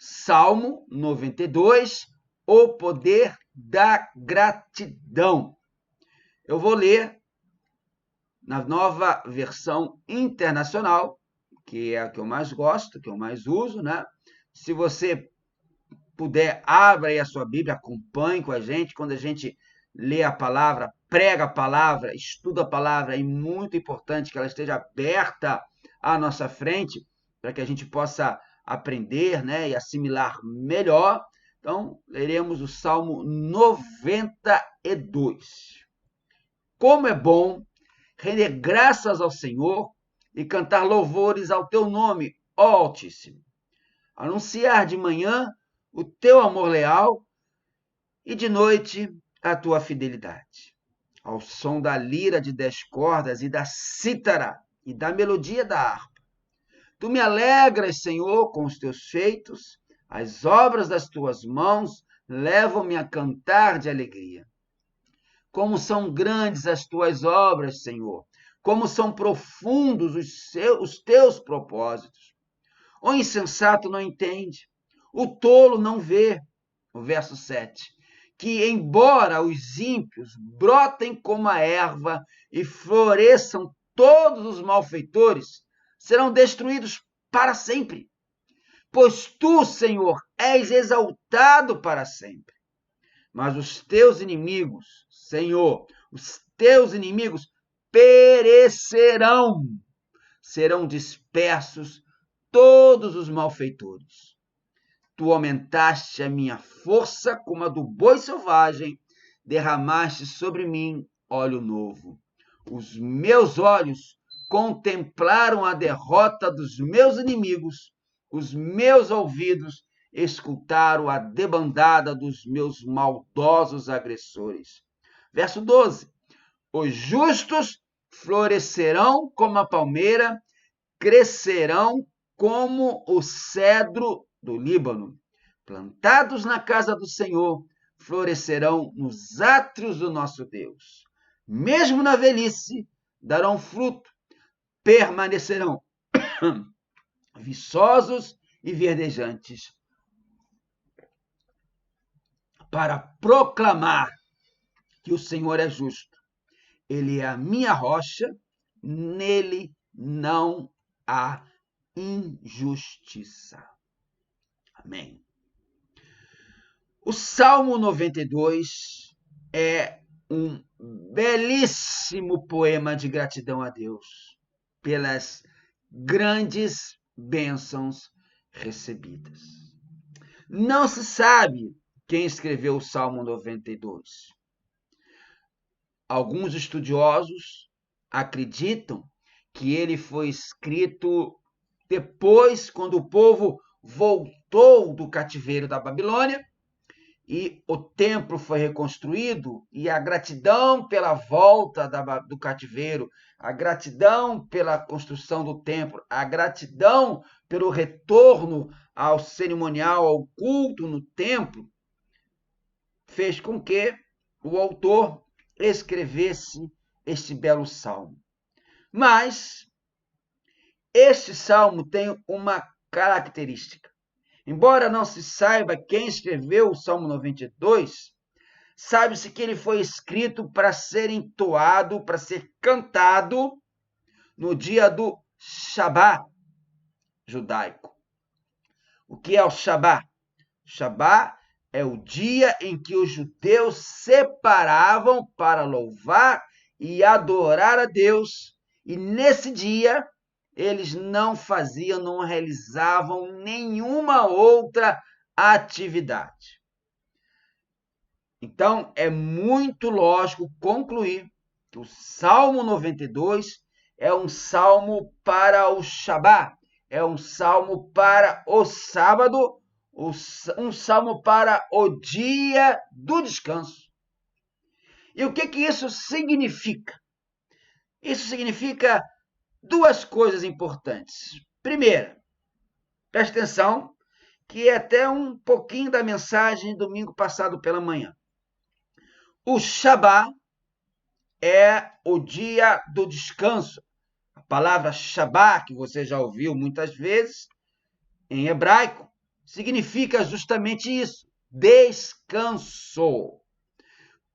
Salmo 92, o poder da gratidão. Eu vou ler na nova versão internacional, que é a que eu mais gosto, que eu mais uso, né? Se você puder, abra aí a sua Bíblia, acompanhe com a gente. Quando a gente lê a palavra, prega a palavra, estuda a palavra, é muito importante que ela esteja aberta à nossa frente, para que a gente possa aprender, né, e assimilar melhor. Então, leremos o Salmo 92. Como é bom render graças ao Senhor e cantar louvores ao teu nome, ó Altíssimo. Anunciar de manhã o teu amor leal e de noite a tua fidelidade. Ao som da lira de 10 cordas e da cítara e da melodia da harpa. Tu me alegras, Senhor, com os teus feitos, as obras das tuas mãos levam-me a cantar de alegria. Como são grandes as tuas obras, Senhor, como são profundos os teus propósitos. O insensato não entende, o tolo não vê. O verso 7. Que, embora os ímpios brotem como a erva e floresçam todos os malfeitores, serão destruídos para sempre. Pois tu, Senhor, és exaltado para sempre. Mas os teus inimigos, Senhor, os teus inimigos perecerão, serão dispersos todos os malfeitores. Tu aumentaste a minha força como a do boi selvagem, derramaste sobre mim óleo novo. Os meus olhos contemplaram a derrota dos meus inimigos, os meus ouvidos escutaram a debandada dos meus maldosos agressores. Verso 12. Os justos florescerão como a palmeira, crescerão como o cedro do Líbano. Plantados na casa do Senhor, florescerão nos átrios do nosso Deus. Mesmo na velhice, darão fruto, permanecerão viçosos e verdejantes, para proclamar que o Senhor é justo. Ele é a minha rocha, nele não há injustiça. Amém. O Salmo 92 é um belíssimo poema de gratidão a Deus pelas grandes bênçãos recebidas. Não se sabe quem escreveu o Salmo 92. Alguns estudiosos acreditam que ele foi escrito depois, quando o povo voltou do cativeiro da Babilônia e o templo foi reconstruído, e a gratidão pela volta do cativeiro, a gratidão pela construção do templo, a gratidão pelo retorno ao cerimonial, ao culto no templo, fez com que o autor escrevesse este belo salmo. Mas este salmo tem uma característica. Embora não se saiba quem escreveu o Salmo 92, sabe-se que ele foi escrito para ser entoado, para ser cantado no dia do Shabá judaico. O que é o Shabá? Shabá é o dia em que os judeus separavam para louvar e adorar a Deus, e nesse dia eles não realizavam nenhuma outra atividade. Então, é muito lógico concluir que o Salmo 92 é um salmo para o Shabá, é um salmo para o sábado, um salmo para o dia do descanso. E o que isso significa? Isso significa duas coisas importantes. Primeira, preste atenção, que é até um pouquinho da mensagem domingo passado pela manhã. O Shabá é o dia do descanso. A palavra Shabá, que você já ouviu muitas vezes, em hebraico, significa justamente isso, descanso.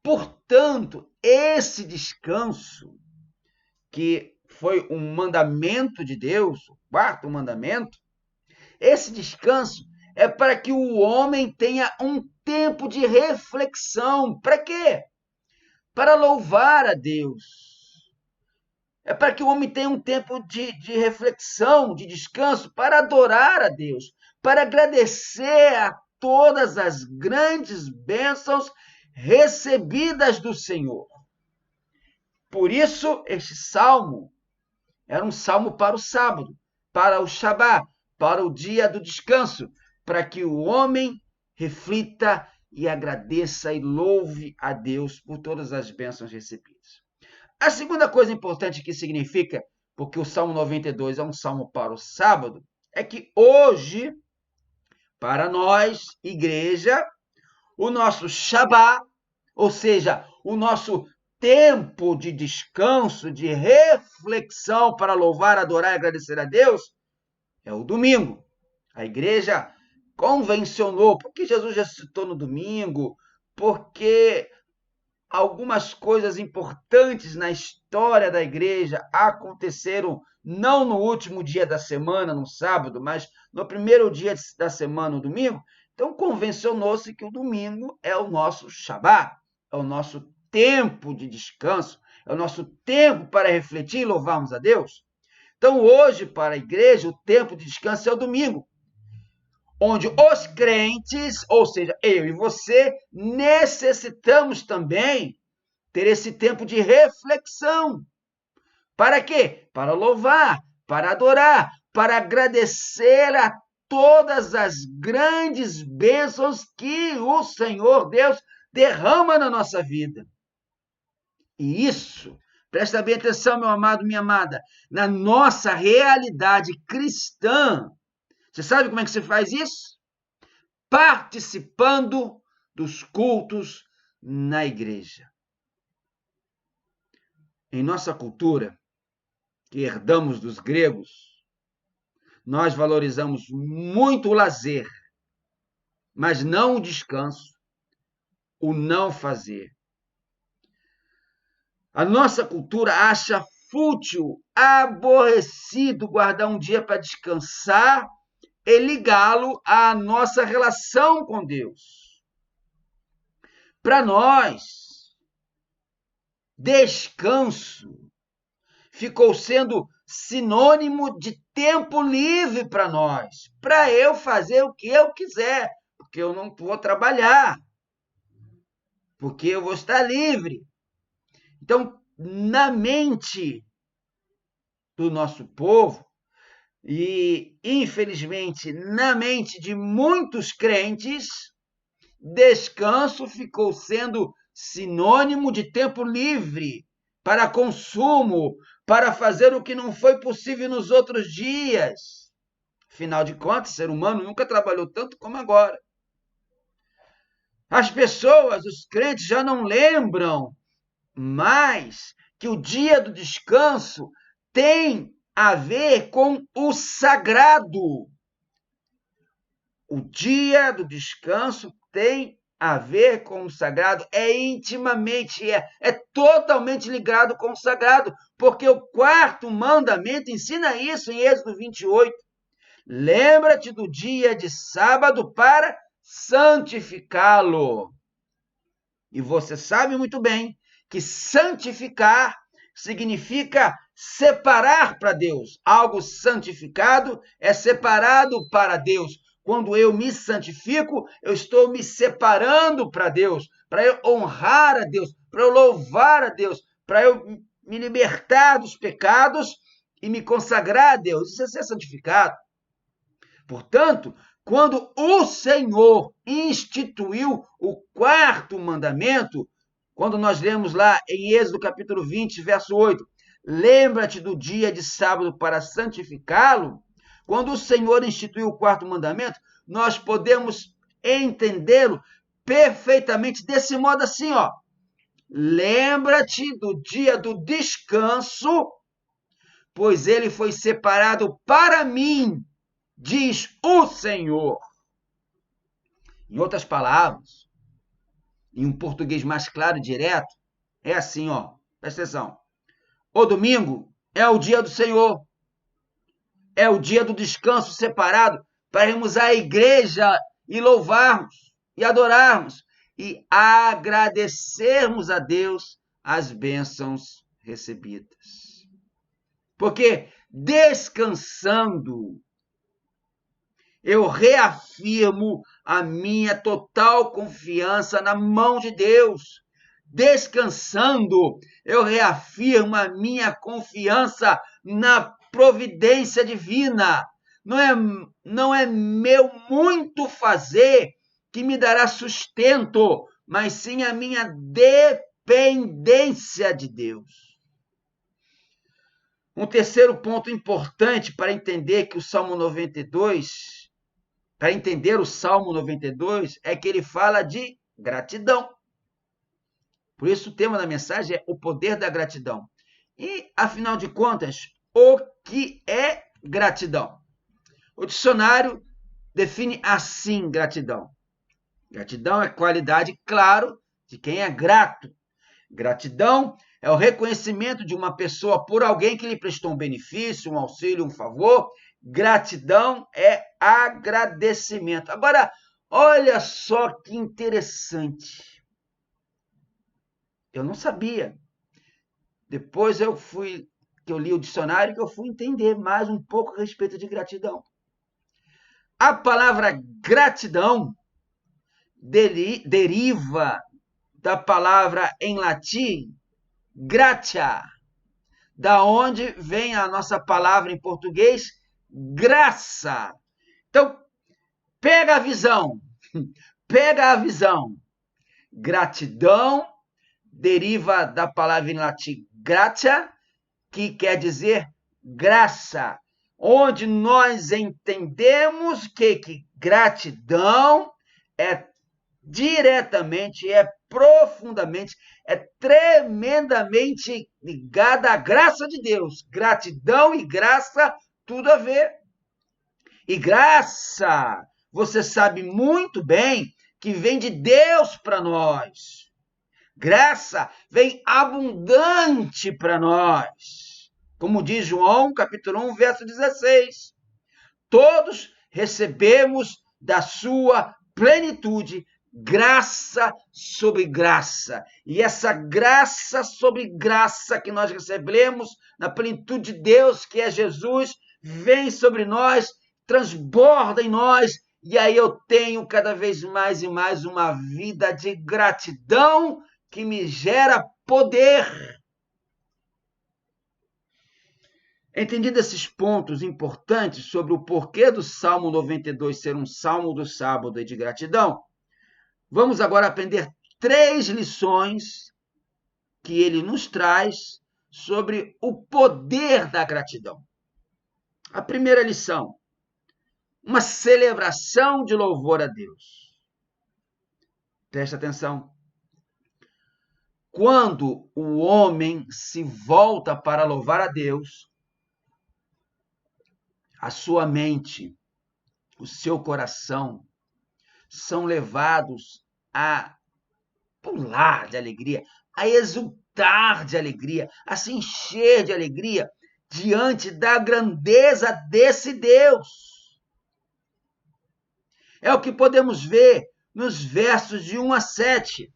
Portanto, esse descanso, que foi um mandamento de Deus, o quarto mandamento, esse descanso é para que o homem tenha um tempo de reflexão. Para quê? Para louvar a Deus. É para que o homem tenha um tempo de reflexão, de descanso, para adorar a Deus, para agradecer a todas as grandes bênçãos recebidas do Senhor. Por isso, este salmo era um salmo para o sábado, para o Shabá, para o dia do descanso, para que o homem reflita e agradeça e louve a Deus por todas as bênçãos recebidas. A segunda coisa importante que significa, porque o Salmo 92 é um salmo para o sábado, é que hoje, para nós, igreja, o nosso Shabá, ou seja, o nosso tempo de descanso, de reflexão para louvar, adorar e agradecer a Deus, é o domingo. A igreja convencionou, porque Jesus já citou no domingo, porque algumas coisas importantes na história da igreja aconteceram não no último dia da semana, no sábado, mas no primeiro dia da semana, no domingo. Então, convencionou-se que o domingo é o nosso Shabá, é o nosso tempo de descanso, é o nosso tempo para refletir e louvarmos a Deus. Então, hoje, para a igreja, o tempo de descanso é o domingo, onde os crentes, ou seja, eu e você, necessitamos também ter esse tempo de reflexão. Para quê? Para louvar, para adorar, para agradecer a todas as grandes bênçãos que o Senhor Deus derrama na nossa vida. E isso, presta bem atenção, meu amado, minha amada, na nossa realidade cristã. Você sabe como é que se faz isso? Participando dos cultos na igreja. Em nossa cultura, que herdamos dos gregos, nós valorizamos muito o lazer, mas não o descanso, o não fazer. A nossa cultura acha fútil, aborrecido guardar um dia para descansar e ligá-lo à nossa relação com Deus. Para nós, descanso ficou sendo sinônimo de tempo livre para nós, para eu fazer o que eu quiser, porque eu não vou trabalhar, porque eu vou estar livre. Então, na mente do nosso povo, e infelizmente na mente de muitos crentes, descanso ficou sendo sinônimo de tempo livre para consumo, para fazer o que não foi possível nos outros dias. Afinal de contas, o ser humano nunca trabalhou tanto como agora. As pessoas, os crentes, já não lembram mais que o dia do descanso tem a ver com o sagrado. O dia do descanso tem a ver com o sagrado, é intimamente, é totalmente ligado com o sagrado, porque o quarto mandamento ensina isso em Êxodo 28. Lembra-te do dia de sábado para santificá-lo. E você sabe muito bem que santificar significa separar para Deus. Algo santificado é separado para Deus. Quando eu me santifico, eu estou me separando para Deus, para eu honrar a Deus, para eu louvar a Deus, para eu me libertar dos pecados e me consagrar a Deus. Isso é ser santificado. Portanto, quando o Senhor instituiu o quarto mandamento, quando nós lemos lá em Êxodo capítulo 20, verso 8, lembra-te do dia de sábado para santificá-lo, quando o Senhor instituiu o quarto mandamento, nós podemos entendê-lo perfeitamente desse modo assim, ó. Lembra-te do dia do descanso, pois ele foi separado para mim, diz o Senhor. Em outras palavras, em um português mais claro e direto, é assim, ó, presta atenção. O domingo é o dia do Senhor, é o dia do descanso separado para irmos à igreja e louvarmos, e adorarmos, e agradecermos a Deus as bênçãos recebidas. Porque descansando, eu reafirmo a minha total confiança na mão de Deus. Descansando, eu reafirmo a minha confiança na providência divina. Não é meu muito fazer que me dará sustento, mas sim a minha dependência de Deus. Um terceiro ponto importante para entender que o Salmo 92, para entender o Salmo 92, é que ele fala de gratidão. Por isso o tema da mensagem é o poder da gratidão. E, afinal de contas, o que é gratidão? O dicionário define assim gratidão. Gratidão é qualidade, claro, de quem é grato. Gratidão é o reconhecimento de uma pessoa por alguém que lhe prestou um benefício, um auxílio, um favor. Gratidão é agradecimento. Agora, olha só que interessante. Eu não sabia. Depois que eu li o dicionário, que eu fui entender mais um pouco a respeito de gratidão. A palavra gratidão deriva da palavra em latim gratia, da onde vem a nossa palavra em português graça. Então, pega a visão. Pega a visão. Gratidão deriva da palavra em latim gratia, que quer dizer graça, onde nós entendemos que gratidão é diretamente, é profundamente, é tremendamente ligada à graça de Deus. Gratidão e graça, tudo a ver. E graça, você sabe muito bem que vem de Deus para nós. Graça vem abundante para nós. Como diz João, capítulo 1, verso 16. Todos recebemos da sua plenitude graça sobre graça. E essa graça sobre graça que nós recebemos na plenitude de Deus, que é Jesus, vem sobre nós, transborda em nós, e aí eu tenho cada vez mais e mais uma vida de gratidão que me gera poder. Entendido esses pontos importantes sobre o porquê do Salmo 92 ser um salmo do sábado e de gratidão, vamos agora aprender 3 lições que ele nos traz sobre o poder da gratidão. A primeira lição, uma celebração de louvor a Deus. Presta atenção. Quando o homem se volta para louvar a Deus, a sua mente, o seu coração são levados a pular de alegria, a exultar de alegria, a se encher de alegria diante da grandeza desse Deus. É o que podemos ver nos versos de 1 a 7.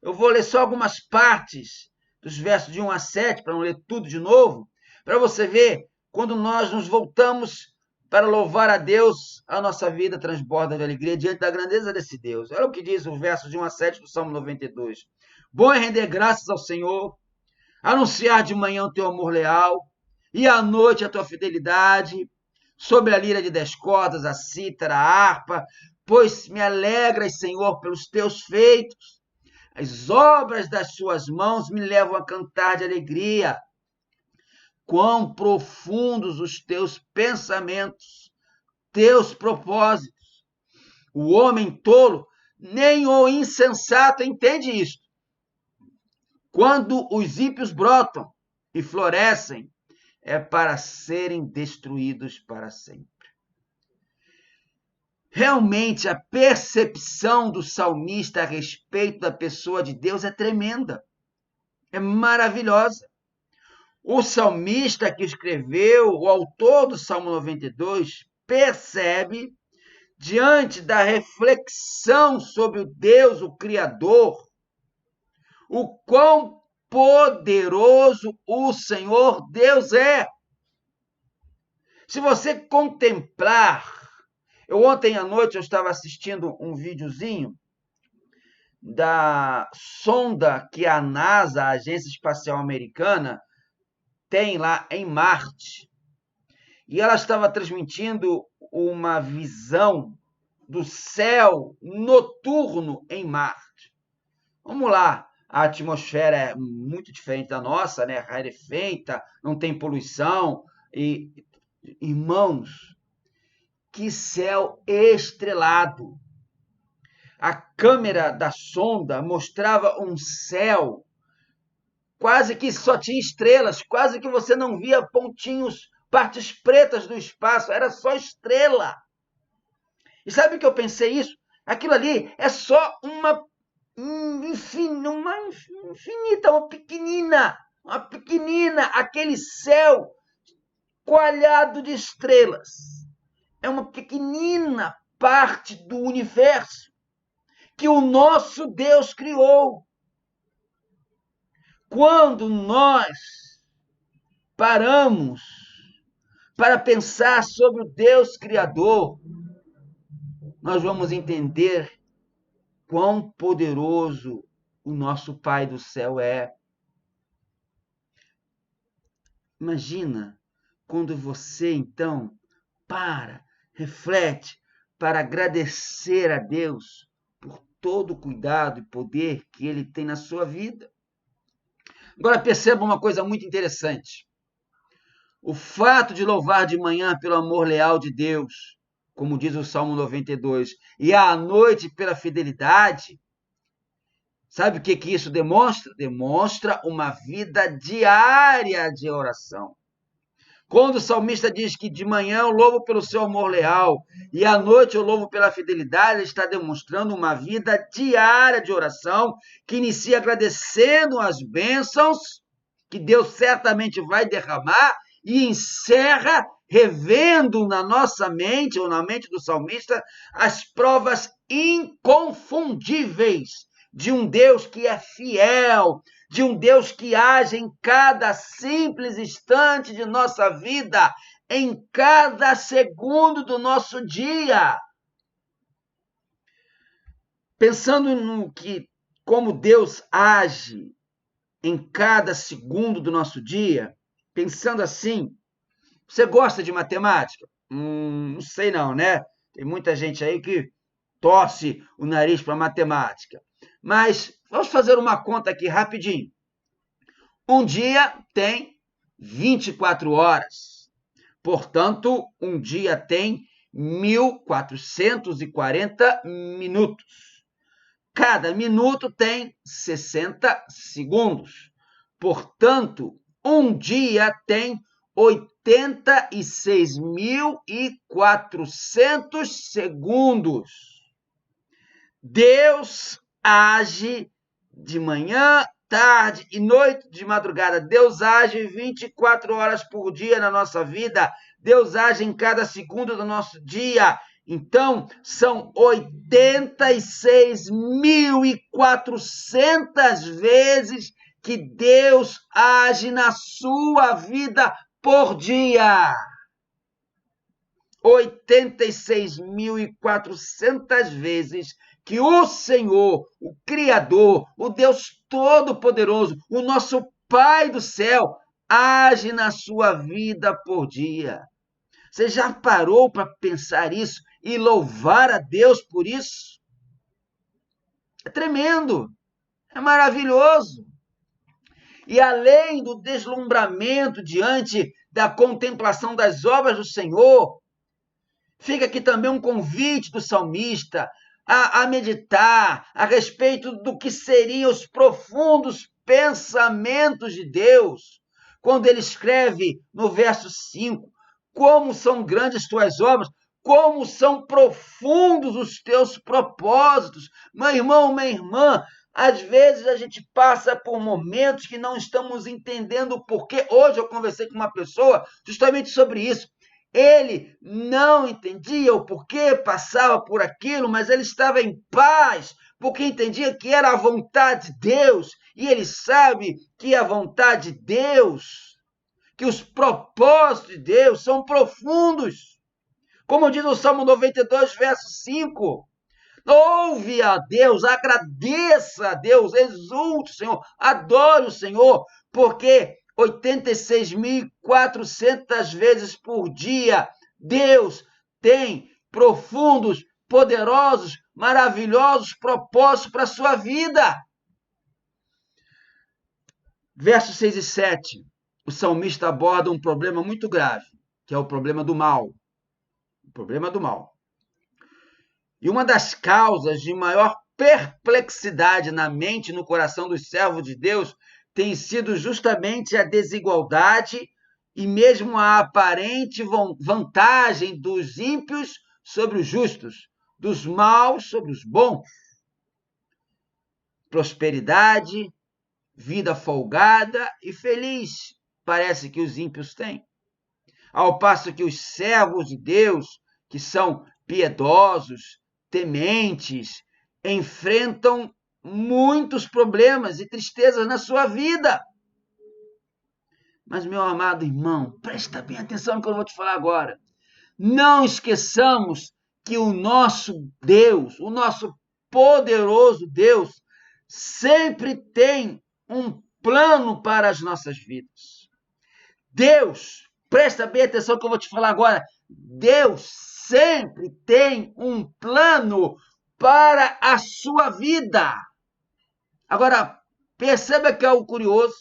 Eu vou ler só algumas partes dos versos de 1 a 7, para não ler tudo de novo, para você ver, quando nós nos voltamos para louvar a Deus, a nossa vida transborda de alegria diante da grandeza desse Deus. Olha o que diz o verso de 1 a 7 do Salmo 92. Bom é render graças ao Senhor, anunciar de manhã o teu amor leal, e à noite a tua fidelidade, sobre a lira de 10 cordas, a cítara, a harpa, pois me alegras, Senhor, pelos teus feitos. As obras das suas mãos me levam a cantar de alegria. Quão profundos os teus pensamentos, teus propósitos. O homem tolo, nem o insensato entende isto. Quando os ímpios brotam e florescem, é para serem destruídos para sempre. Realmente, a percepção do salmista a respeito da pessoa de Deus é tremenda, é maravilhosa. O salmista que escreveu, o autor do Salmo 92, percebe, diante da reflexão sobre o Deus, o Criador, o quão poderoso o Senhor Deus é. Se você contemplar, ontem à noite eu estava assistindo um videozinho da sonda que a NASA, a Agência Espacial Americana, tem lá em Marte. E ela estava transmitindo uma visão do céu noturno em Marte. Vamos lá, a atmosfera é muito diferente da nossa, né? Rarefeita, não tem poluição. E, irmãos, que céu estrelado! A câmera da sonda mostrava um céu quase que só tinha estrelas, quase que você não via pontinhos, partes pretas do espaço, era só estrela. E sabe o que eu pensei isso? Aquilo ali é só uma infinita, uma pequenina, aquele céu coalhado de estrelas. É uma pequenina parte do universo que o nosso Deus criou. Quando nós paramos para pensar sobre o Deus Criador, nós vamos entender quão poderoso o nosso Pai do céu é. Imagina quando você, então, reflete para agradecer a Deus por todo o cuidado e poder que Ele tem na sua vida. Agora perceba uma coisa muito interessante. O fato de louvar de manhã pelo amor leal de Deus, como diz o Salmo 92, e à noite pela fidelidade, sabe o que isso demonstra? Demonstra uma vida diária de oração. Quando o salmista diz que de manhã eu louvo pelo seu amor leal e à noite eu louvo pela fidelidade, ele está demonstrando uma vida diária de oração que inicia agradecendo as bênçãos que Deus certamente vai derramar e encerra revendo na nossa mente, ou na mente do salmista, as provas inconfundíveis de um Deus que é fiel, de um Deus que age em cada simples instante de nossa vida, em cada segundo do nosso dia. Pensando no que, como Deus age em cada segundo do nosso dia, pensando assim, você gosta de matemática? Não sei não, né? Tem muita gente aí que torce o nariz para matemática. Mas vamos fazer uma conta aqui rapidinho. Um dia tem 24 horas. Portanto, um dia tem 1440 minutos. Cada minuto tem 60 segundos. Portanto, um dia tem 86.400 segundos. Deus age de manhã, tarde e noite, de madrugada. Deus age 24 horas por dia na nossa vida. Deus age em cada segundo do nosso dia. Então, são 86.400 vezes que Deus age na sua vida por dia. 86.400 vezes que o Senhor, o Criador, o Deus Todo-Poderoso, o nosso Pai do céu, age na sua vida por dia. Você já parou para pensar isso e louvar a Deus por isso? É tremendo, é maravilhoso. E além do deslumbramento diante da contemplação das obras do Senhor, fica aqui também um convite do salmista a meditar a respeito do que seriam os profundos pensamentos de Deus, quando ele escreve no verso 5, como são grandes tuas obras, como são profundos os teus propósitos. Meu irmão, minha irmã, às vezes a gente passa por momentos que não estamos entendendo o porquê. Hoje eu conversei com uma pessoa justamente sobre isso. Ele não entendia o porquê passava por aquilo, mas ele estava em paz, porque entendia que era a vontade de Deus, e ele sabe que a vontade de Deus, que os propósitos de Deus são profundos. Como diz o Salmo 92, verso 5, ouve a Deus, agradeça a Deus, exulte o Senhor, adore o Senhor, porque 86.400 vezes por dia Deus tem profundos, poderosos, maravilhosos propósitos para a sua vida. Versos 6 e 7, o salmista aborda um problema muito grave, que é o problema do mal. O problema do mal. E uma das causas de maior perplexidade na mente e no coração dos servos de Deus tem sido justamente a desigualdade e mesmo a aparente vantagem dos ímpios sobre os justos, dos maus sobre os bons. Prosperidade, vida folgada e feliz parece que os ímpios têm. Ao passo que os servos de Deus, que são piedosos, tementes, enfrentam muitos problemas e tristezas na sua vida. Mas, meu amado irmão, presta bem atenção no que eu vou te falar agora. Não esqueçamos que o nosso Deus, o nosso poderoso Deus, sempre tem um plano para as nossas vidas. Deus, presta bem atenção no que eu vou te falar agora. Deus sempre tem um plano para a sua vida. Agora, perceba que é algo curioso.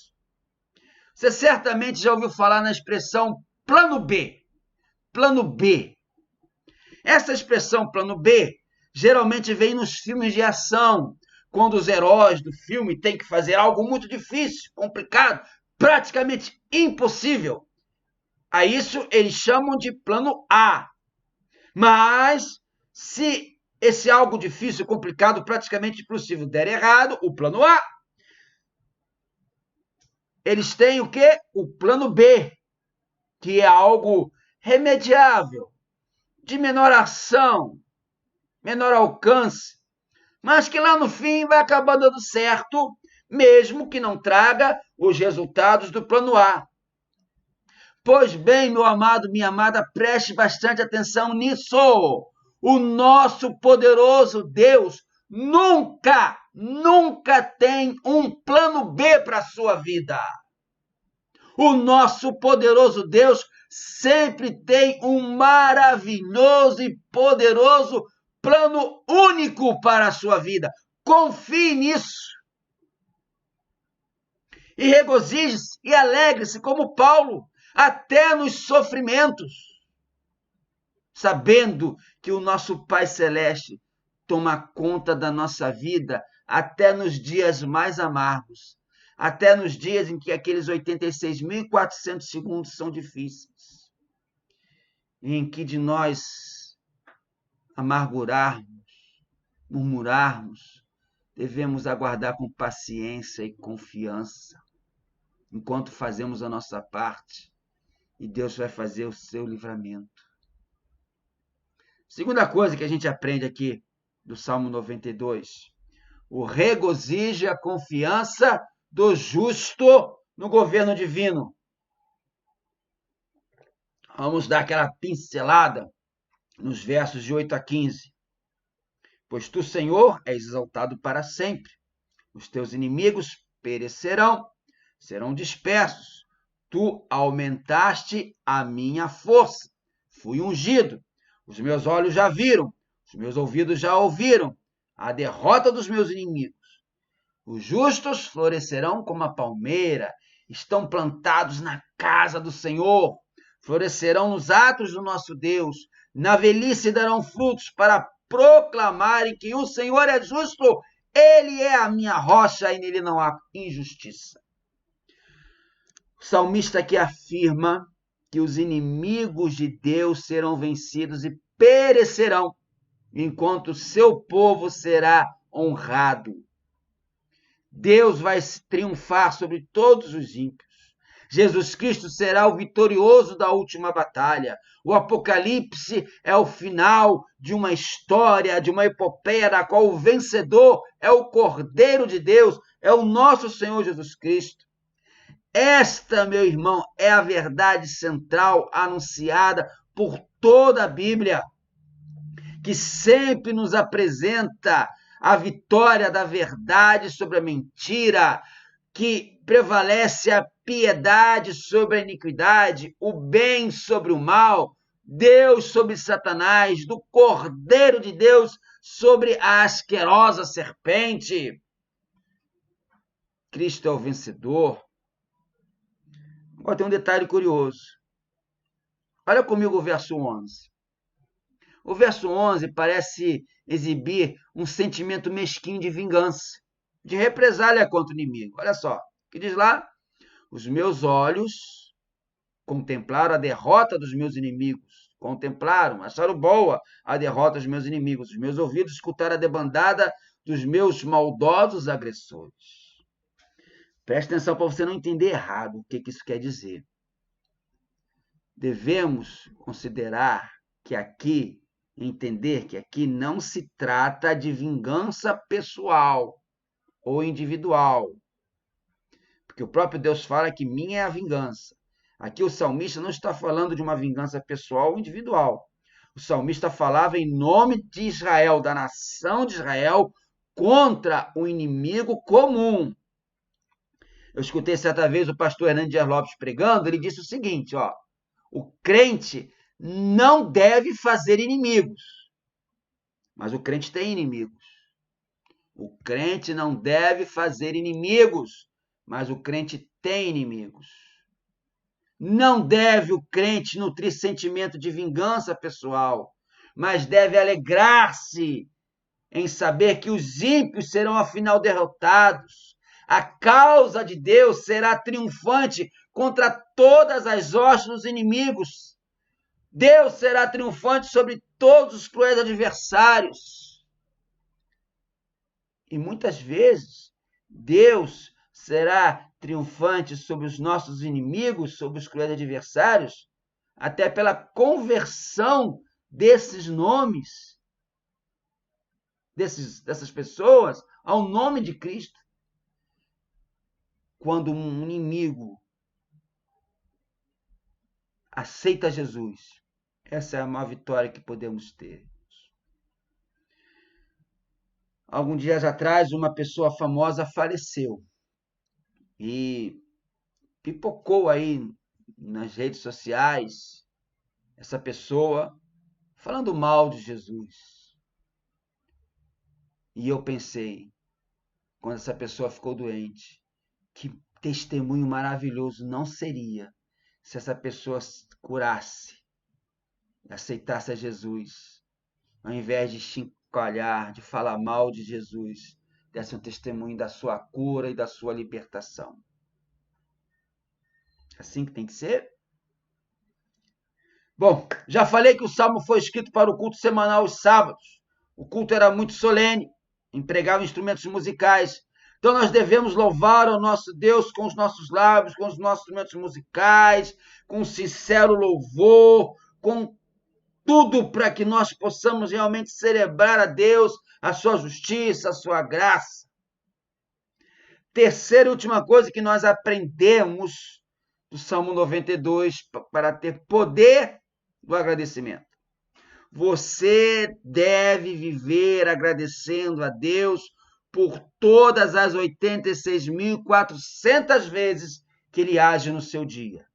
Você certamente já ouviu falar na expressão plano B. Plano B. Essa expressão plano B geralmente vem nos filmes de ação, quando os heróis do filme têm que fazer algo muito difícil, complicado, praticamente impossível. A isso eles chamam de plano A. Mas, se esse algo difícil, complicado, praticamente impossível der errado, o plano A, eles têm o quê? O plano B, que é algo remediável, de menor ação, menor alcance, mas que lá no fim vai acabar dando certo, mesmo que não traga os resultados do plano A. Pois bem, meu amado, minha amada, preste bastante atenção nisso. O nosso poderoso Deus nunca tem um plano B para a sua vida. O nosso poderoso Deus sempre tem um maravilhoso e poderoso plano único para a sua vida. Confie nisso. E regozije-se e alegre-se como Paulo, até nos sofrimentos, sabendo que o nosso Pai Celeste toma conta da nossa vida até nos dias mais amargos, até nos dias em que aqueles 86.400 segundos são difíceis, e em que de nós amargurarmos, murmurarmos, devemos aguardar com paciência e confiança, enquanto fazemos a nossa parte, e Deus vai fazer o seu livramento. Segunda coisa que a gente aprende aqui do Salmo 92, o regozijo e a confiança do justo no governo divino. Vamos dar aquela pincelada nos versos de 8 a 15. Pois tu, Senhor, és exaltado para sempre. Os teus inimigos perecerão, serão dispersos. Tu aumentaste a minha força. Fui ungido. Os meus olhos já viram, os meus ouvidos já ouviram a derrota dos meus inimigos. Os justos florescerão como a palmeira, estão plantados na casa do Senhor, florescerão nos atos do nosso Deus, na velhice darão frutos para proclamarem que o Senhor é justo, Ele é a minha rocha e nele não há injustiça. O salmista aqui afirma que os inimigos de Deus serão vencidos e perecerão, enquanto seu povo será honrado. Deus vai triunfar sobre todos os ímpios. Jesus Cristo será o vitorioso da última batalha. O Apocalipse é o final de uma história, de uma epopeia, da qual o vencedor é o Cordeiro de Deus, é o nosso Senhor Jesus Cristo. Esta, meu irmão, é a verdade central anunciada por toda a Bíblia, que sempre nos apresenta a vitória da verdade sobre a mentira, que prevalece a piedade sobre a iniquidade, o bem sobre o mal, Deus sobre Satanás, do Cordeiro de Deus sobre a asquerosa serpente. Cristo é o vencedor. Agora tem um detalhe curioso. Olha comigo o verso 11. O verso 11 parece exibir um sentimento mesquinho de vingança, de represália contra o inimigo. Olha só, o que diz lá? Os meus olhos contemplaram a derrota dos meus inimigos. Contemplaram, acharam boa a derrota dos meus inimigos. Os meus ouvidos escutaram a debandada dos meus maldosos agressores. Preste atenção para você não entender errado o que isso quer dizer. Devemos considerar que aqui, entender que aqui não se trata de vingança pessoal ou individual. Porque o próprio Deus fala que minha é a vingança. Aqui o salmista não está falando de uma vingança pessoal ou individual. O salmista falava em nome de Israel, da nação de Israel, contra o inimigo comum. Eu escutei certa vez o pastor Hernandes Dias Lopes pregando, ele disse o seguinte, ó, o crente não deve fazer inimigos, mas o crente tem inimigos. O crente não deve fazer inimigos, mas o crente tem inimigos. Não deve o crente nutrir sentimento de vingança pessoal, mas deve alegrar-se em saber que os ímpios serão afinal derrotados. A causa de Deus será triunfante contra todas as hostes dos inimigos. Deus será triunfante sobre todos os cruéis adversários. E muitas vezes, Deus será triunfante sobre os nossos inimigos, sobre os cruéis adversários, até pela conversão desses nomes, dessas pessoas, ao nome de Cristo. Quando um inimigo aceita Jesus, essa é a maior vitória que podemos ter. Alguns dias atrás, uma pessoa famosa faleceu e pipocou aí nas redes sociais essa pessoa falando mal de Jesus. E eu pensei, quando essa pessoa ficou doente, que testemunho maravilhoso não seria se essa pessoa curasse, aceitasse a Jesus, ao invés de chincalhar, de falar mal de Jesus, desse um testemunho da sua cura e da sua libertação. Assim que tem que ser? Bom, já falei que o Salmo foi escrito para o culto semanal aos sábados. O culto era muito solene, empregava instrumentos musicais. Então nós devemos louvar ao nosso Deus com os nossos lábios, com os nossos instrumentos musicais, com um sincero louvor, com tudo para que nós possamos realmente celebrar a Deus, a sua justiça, a sua graça. Terceira e última coisa que nós aprendemos do Salmo 92 para ter poder do agradecimento. Você deve viver agradecendo a Deus por todas as 86.400 vezes que Ele age no seu dia.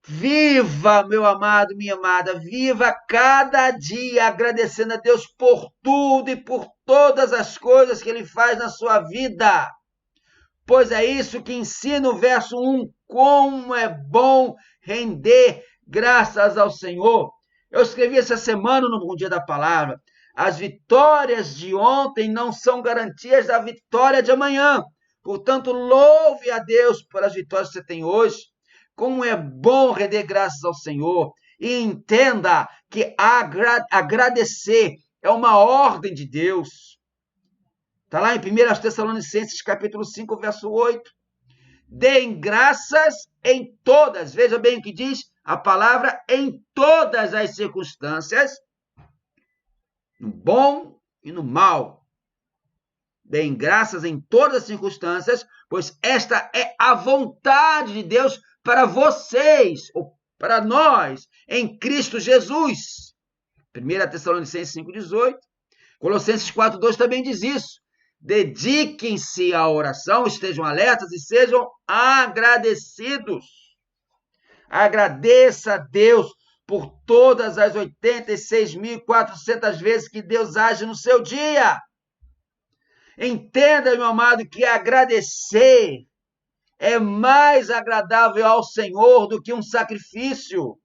Viva, meu amado, minha amada, viva cada dia agradecendo a Deus por tudo e por todas as coisas que Ele faz na sua vida. Pois é isso que ensina o verso 1, como é bom render graças ao Senhor. Eu escrevi essa semana no Bom Dia da Palavra, as vitórias de ontem não são garantias da vitória de amanhã. Portanto, louve a Deus pelas vitórias que você tem hoje. Como é bom render graças ao Senhor. E entenda que agradecer é uma ordem de Deus. Está lá em 1 Tessalonicenses, capítulo 5, verso 8. Deem graças em todas, veja bem o que diz a palavra, em todas as circunstâncias, no bom e no mal. Deem graças em todas as circunstâncias, pois esta é a vontade de Deus para vocês, ou para nós, em Cristo Jesus. 1 Tessalonicenses 5,18. Colossenses 4,2 também diz isso. Dediquem-se à oração, estejam alertas e sejam agradecidos. Agradeça a Deus por todas as 86.400 vezes que Deus age no seu dia. Entenda, meu amado, que agradecer é mais agradável ao Senhor do que um sacrifício.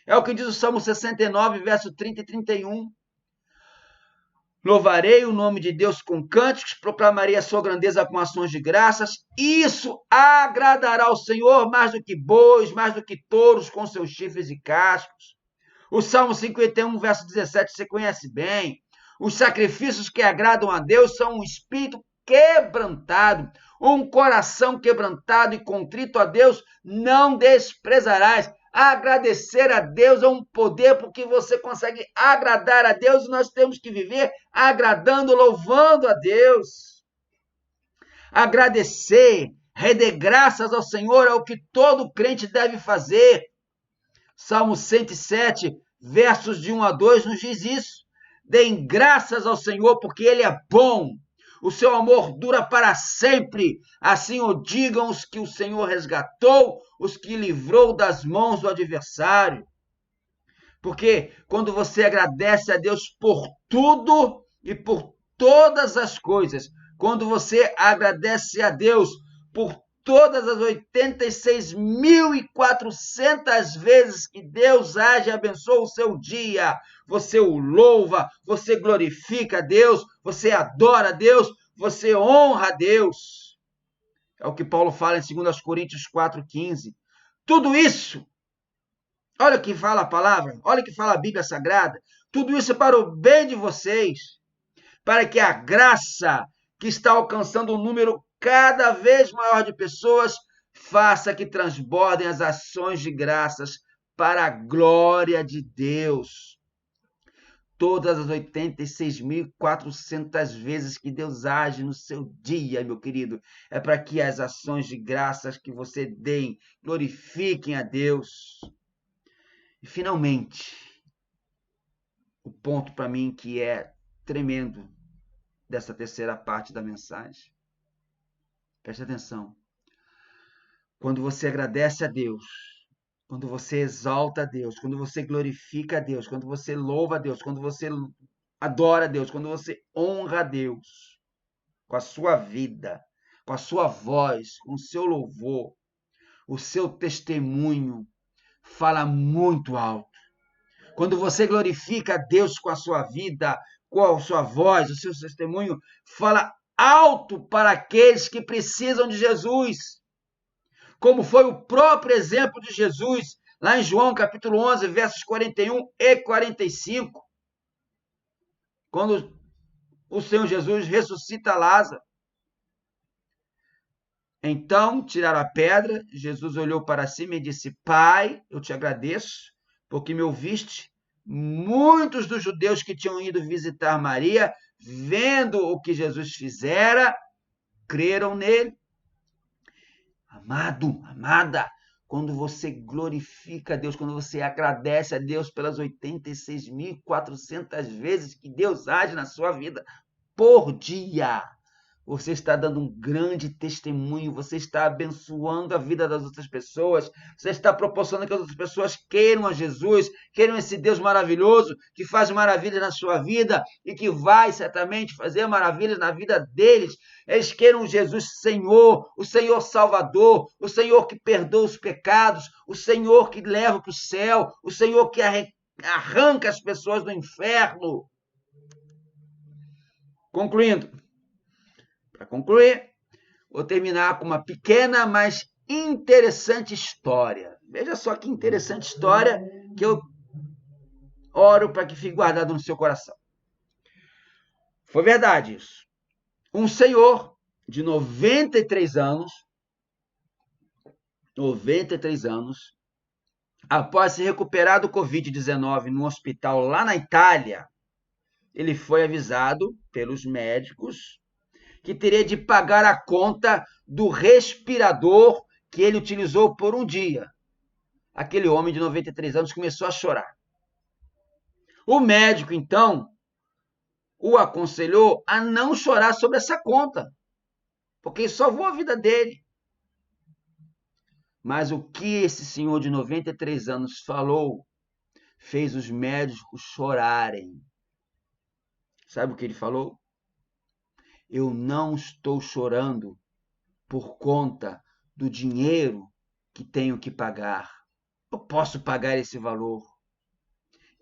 É o que diz o Salmo 69, verso 30 e 31. Louvarei o nome de Deus com cânticos, proclamarei a sua grandeza com ações de graças. Isso agradará ao Senhor mais do que bois, mais do que touros com seus chifres e cascos. O Salmo 51, verso 17, você conhece bem. Os sacrifícios que agradam a Deus são um espírito quebrantado, um coração quebrantado e contrito a Deus não desprezarás. Agradecer a Deus é um poder porque você consegue agradar a Deus e nós temos que viver agradando, louvando a Deus. Agradecer, render graças ao Senhor é o que todo crente deve fazer. Salmo 107, versos de 1 a 2 nos diz isso. Deem graças ao Senhor porque Ele é bom. O seu amor dura para sempre. Assim o digam os que o Senhor resgatou, os que livrou das mãos do adversário. Porque quando você agradece a Deus por tudo e por todas as coisas, quando você agradece a Deus por todas as 86.400 vezes que Deus age e abençoa o seu dia, você o louva, você glorifica a Deus, você adora a Deus, você honra a Deus. É o que Paulo fala em 2 Coríntios 4,15. Tudo isso, olha o que fala a palavra, olha o que fala a Bíblia Sagrada, tudo isso é para o bem de vocês, para que a graça que está alcançando um número cada vez maior de pessoas faça que transbordem as ações de graças para a glória de Deus. Todas as 86.400 vezes que Deus age no seu dia, meu querido, é para que as ações de graças que você dê glorifiquem a Deus. E, finalmente, o ponto para mim que é tremendo dessa terceira parte da mensagem. Preste atenção. Quando você agradece a Deus, quando você exalta a Deus, quando você glorifica a Deus, quando você louva a Deus, quando você adora a Deus, quando você honra a Deus com a sua vida, com a sua voz, com o seu louvor, o seu testemunho fala muito alto. Quando você glorifica a Deus com a sua vida, com a sua voz, o seu testemunho fala alto para aqueles que precisam de Jesus. Como foi o próprio exemplo de Jesus, lá em João capítulo 11, versos 41 e 45, quando o Senhor Jesus ressuscita Lázaro. Então, tiraram a pedra, Jesus olhou para cima e disse, Pai, eu te agradeço, porque me ouviste. Muitos dos judeus que tinham ido visitar Maria, vendo o que Jesus fizera, creram nele. Amado, amada, quando você glorifica a Deus, quando você agradece a Deus pelas 86.400 vezes que Deus age na sua vida por dia, você está dando um grande testemunho, você está abençoando a vida das outras pessoas, você está proporcionando que as outras pessoas queiram a Jesus, queiram esse Deus maravilhoso, que faz maravilhas na sua vida e que vai certamente fazer maravilhas na vida deles. Eles queiram Jesus Senhor, o Senhor Salvador, o Senhor que perdoa os pecados, o Senhor que leva para o céu, o Senhor que arranca as pessoas do inferno. Concluindo. Para concluir, vou terminar com uma pequena, mas interessante história. Veja só que interessante história que eu oro para que fique guardado no seu coração. Foi verdade isso. Um senhor de 93 anos, após se recuperar do Covid-19 no hospital lá na Itália, ele foi avisado pelos médicos que teria de pagar a conta do respirador que ele utilizou por um dia. Aquele homem de 93 anos começou a chorar. O médico, então, o aconselhou a não chorar sobre essa conta, porque salvou a vida dele. Mas o que esse senhor de 93 anos falou fez os médicos chorarem. Sabe o que ele falou? Eu não estou chorando por conta do dinheiro que tenho que pagar. Eu posso pagar esse valor.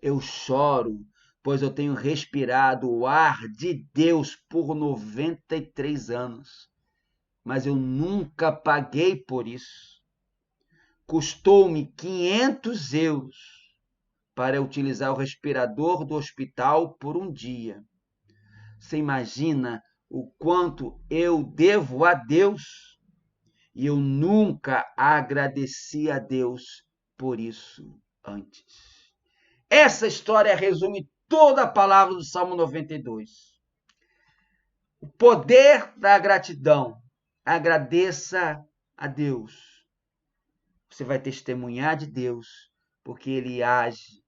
Eu choro, pois eu tenho respirado o ar de Deus por 93 anos. Mas eu nunca paguei por isso. Custou-me 500 euros para utilizar o respirador do hospital por um dia. Você imagina o quanto eu devo a Deus? E eu nunca agradeci a Deus por isso antes. Essa história resume toda a palavra do Salmo 92. O poder da gratidão. Agradeça a Deus. Você vai testemunhar de Deus, porque Ele age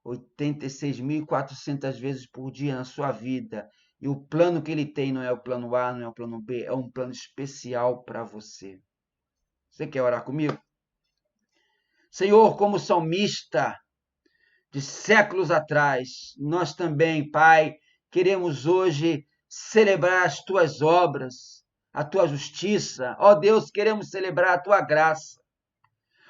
86.400 vezes por dia na sua vida. E o plano que Ele tem não é o plano A, não é o plano B, é um plano especial para você. Você quer orar comigo? Senhor, como salmista de séculos atrás, nós também, Pai, queremos hoje celebrar as tuas obras, a tua justiça. Ó Deus, queremos celebrar a tua graça.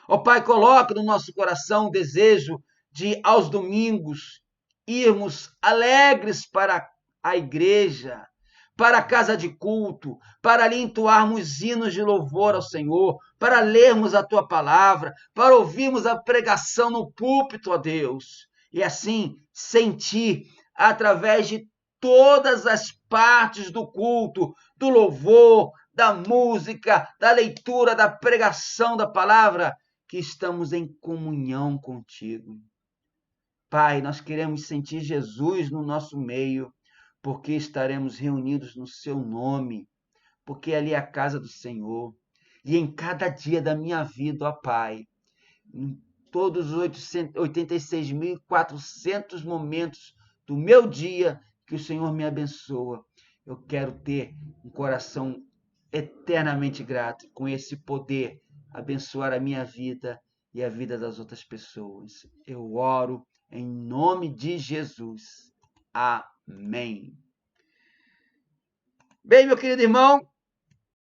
Ó Pai, coloca no nosso coração o desejo de, aos domingos, irmos alegres para a igreja, para a casa de culto, para ali entoarmos hinos de louvor ao Senhor, para lermos a tua palavra, para ouvirmos a pregação no púlpito, ó Deus, e assim sentir, através de todas as partes do culto, do louvor, da música, da leitura, da pregação da palavra, que estamos em comunhão contigo. Pai, nós queremos sentir Jesus no nosso meio, porque estaremos reunidos no seu nome, porque ali é a casa do Senhor. E em cada dia da minha vida, ó Pai, em todos os 86.400 momentos do meu dia que o Senhor me abençoa, eu quero ter um coração eternamente grato, com esse poder, abençoar a minha vida e a vida das outras pessoas. Eu oro em nome de Jesus. Amém. Bem, meu querido irmão,